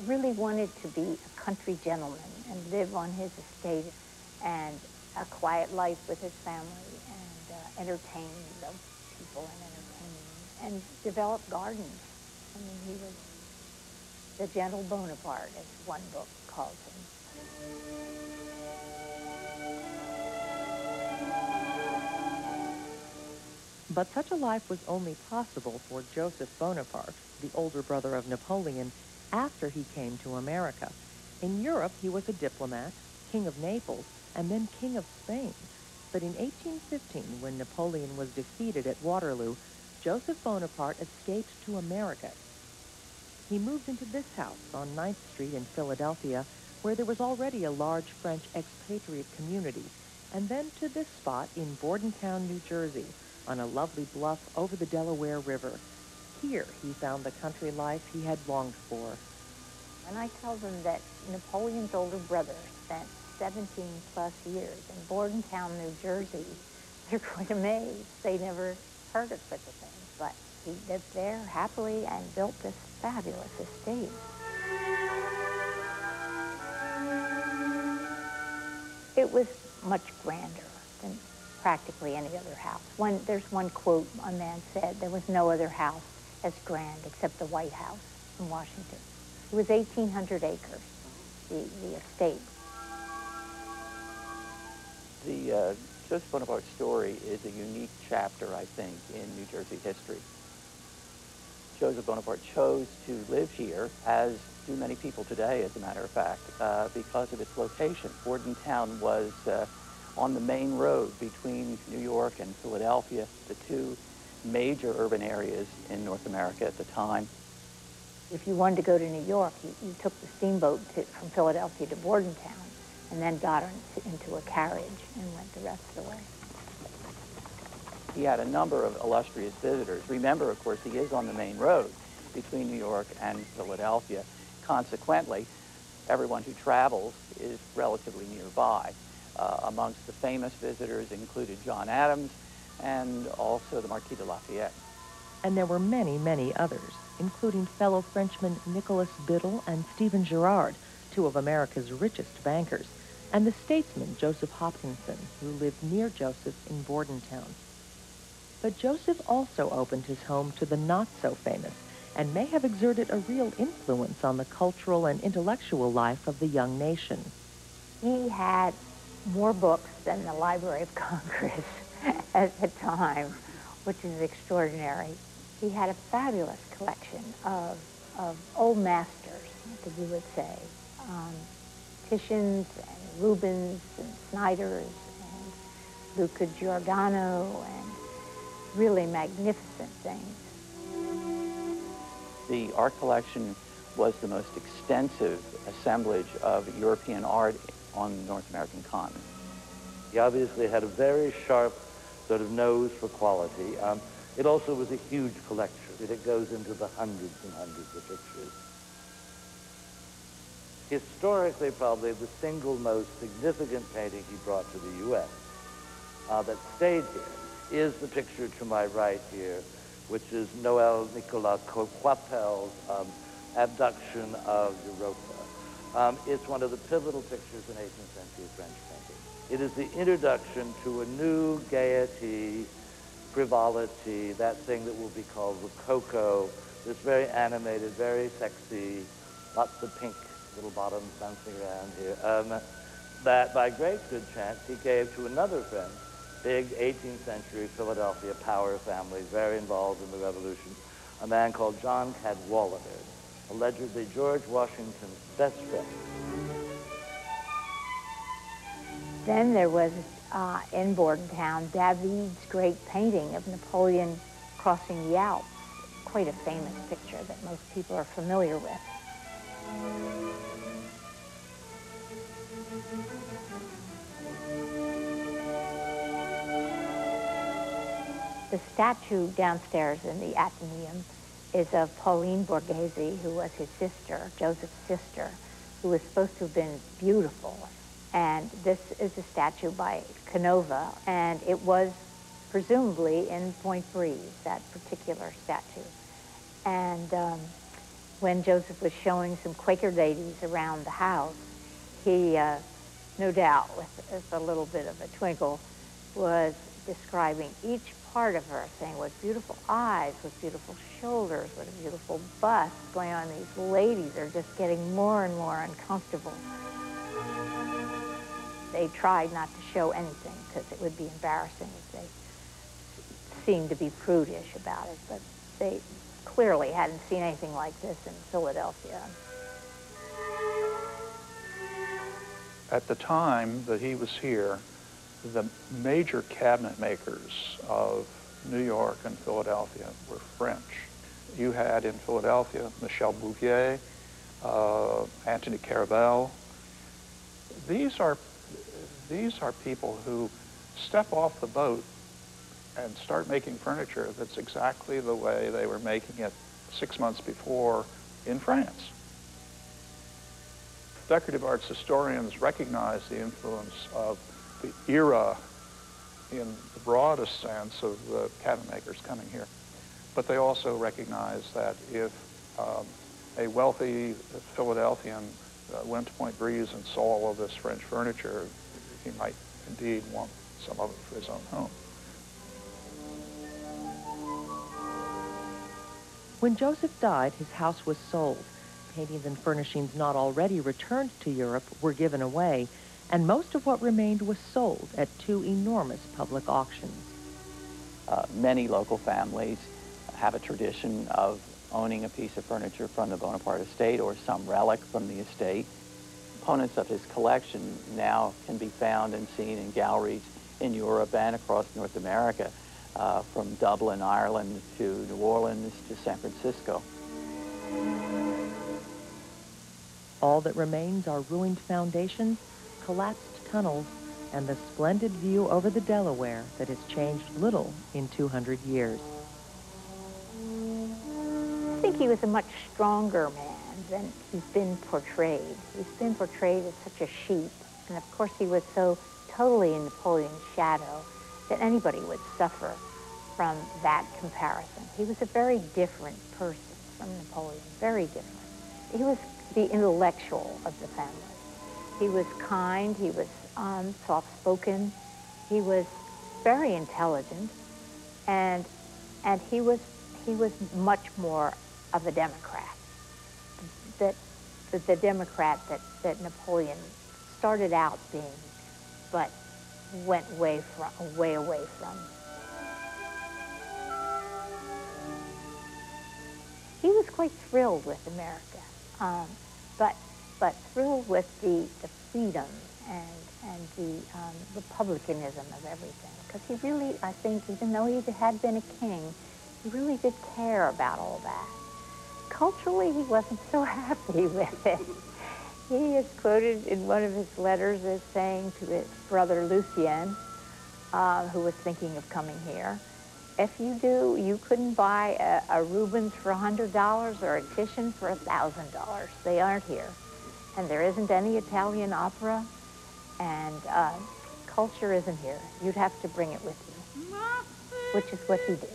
really wanted to be a country gentleman and live on his estate and a quiet life with his family and entertain the people and entertain and develop gardens. I mean, he was the Gentle Bonaparte, as one book calls him. But such a life was only possible for Joseph Bonaparte, the older brother of Napoleon, after he came to America. In Europe, he was a diplomat, king of Naples, and then king of Spain. But in 1815, when Napoleon was defeated at Waterloo, Joseph Bonaparte escaped to America. He moved into this house on 9th Street in Philadelphia, where there was already a large French expatriate community, and then to this spot in Bordentown, New Jersey, on a lovely bluff over the Delaware River. Here he found the country life he had longed for. And I tell them that Napoleon's older brother spent 17 plus years in Bordentown, New Jersey. They're quite amazed. They never heard of such a thing. But he lived there happily and built this fabulous estate. It was much grander than practically any other house. There's one quote a man said, there was no other house as grand except the White House in Washington. It was 1,800 acres, the estate. The Joseph Bonaparte story is a unique chapter, I think, in New Jersey history. Joseph Bonaparte chose to live here, as do many people today, as a matter of fact, because of its location. Bordentown was on the main road between New York and Philadelphia, the two major urban areas in North America at the time. If you wanted to go to New York, you took the steamboat from Philadelphia to Bordentown and then got into a carriage and went the rest of the way. He had a number of illustrious visitors. Remember, of course, he is on the main road between New York and Philadelphia. Consequently, everyone who travels is relatively nearby. Amongst the famous visitors included John Adams and also the Marquis de Lafayette. And there were many, many others, including fellow Frenchmen Nicholas Biddle and Stephen Girard, two of America's richest bankers, and the statesman Joseph Hopkinson, who lived near Joseph in Bordentown. But Joseph also opened his home to the not-so-famous and may have exerted a real influence on the cultural and intellectual life of the young nation. He had more books than the Library of Congress at the time, which is extraordinary. He had a fabulous collection of old masters, as you would say, Titians and Rubens and Snyders and Luca Giordano, and really magnificent things. The art collection was the most extensive assemblage of European art on the North American continent. He obviously had a very sharp sort of nose for quality. It also was a huge collection. It goes into the hundreds and hundreds of pictures. Historically, probably the single most significant painting he brought to the U.S. That stayed here is the picture to my right here, which is Noël Nicolas Coipel's abduction of Europa. It's one of the pivotal pictures in 18th century French painting. It is the introduction to a new gaiety, frivolity, that thing that will be called rococo, this very animated, very sexy, lots of pink little bottoms bouncing around here, that by great good chance he gave to another friend, big 18th century Philadelphia power family, very involved in the Revolution, a man called John Cadwalader, allegedly George Washington's best friend. Then there was, in Bordentown, David's great painting of Napoleon crossing the Alps, quite a famous picture that most people are familiar with. The statue downstairs in the Athenaeum is of Pauline Borghese, who was his sister, Joseph's sister, who was supposed to have been beautiful. And this is a statue by Canova, and it was presumably in Point Breeze, that particular statue. And when Joseph was showing some Quaker ladies around the house, he, no doubt with a little bit of a twinkle, was describing each part of her, saying what beautiful eyes, what beautiful shoulders, what a beautiful bust going on. These ladies are just getting more and more uncomfortable. They tried not to show anything because it would be embarrassing if they seemed to be prudish about it, but they clearly hadn't seen anything like this in Philadelphia. At the time that he was here, the major cabinet makers of New York and Philadelphia were French. You had in Philadelphia Michel Bouvier, Anthony Carabel. These are people who step off the boat and start making furniture that's exactly the way they were making it 6 months before in France. Decorative arts historians recognize the influence of the era in the broadest sense of the cabinet makers coming here. But they also recognize that if a wealthy Philadelphian went to Point Breeze and saw all of this French furniture, he might indeed want some of it for his own home. When Joseph died, his house was sold. Paintings and furnishings not already returned to Europe were given away, and most of what remained was sold at 2 enormous public auctions. Many local families have a tradition of owning a piece of furniture from the Bonaparte estate or some relic from the estate. Components of his collection now can be found and seen in galleries in Europe and across North America, from Dublin, Ireland, to New Orleans, to San Francisco. All that remains are ruined foundations, collapsed tunnels, and the splendid view over the Delaware that has changed little in 200 years. I think he was a much stronger man than he's been portrayed. He's been portrayed as such a sheep, and of course he was so totally in Napoleon's shadow that anybody would suffer from that comparison. He was a very different person from Napoleon, very different. He was the intellectual of the family. He was kind, he was soft-spoken, he was very intelligent, and he was much more of a Democrat. The Democrat that Napoleon started out being, but went way away from. He was quite thrilled with America, but thrilled with the freedom and the republicanism of everything. Because he really, I think, even though he had been a king, he really did care about all that. Culturally, he wasn't so happy with it. He is quoted in one of his letters as saying to his brother Lucien, who was thinking of coming here, if you do, you couldn't buy a Rubens for $100 or a Titian for $1,000. They aren't here. And there isn't any Italian opera, and culture isn't here. You'd have to bring it with you, which is what he did.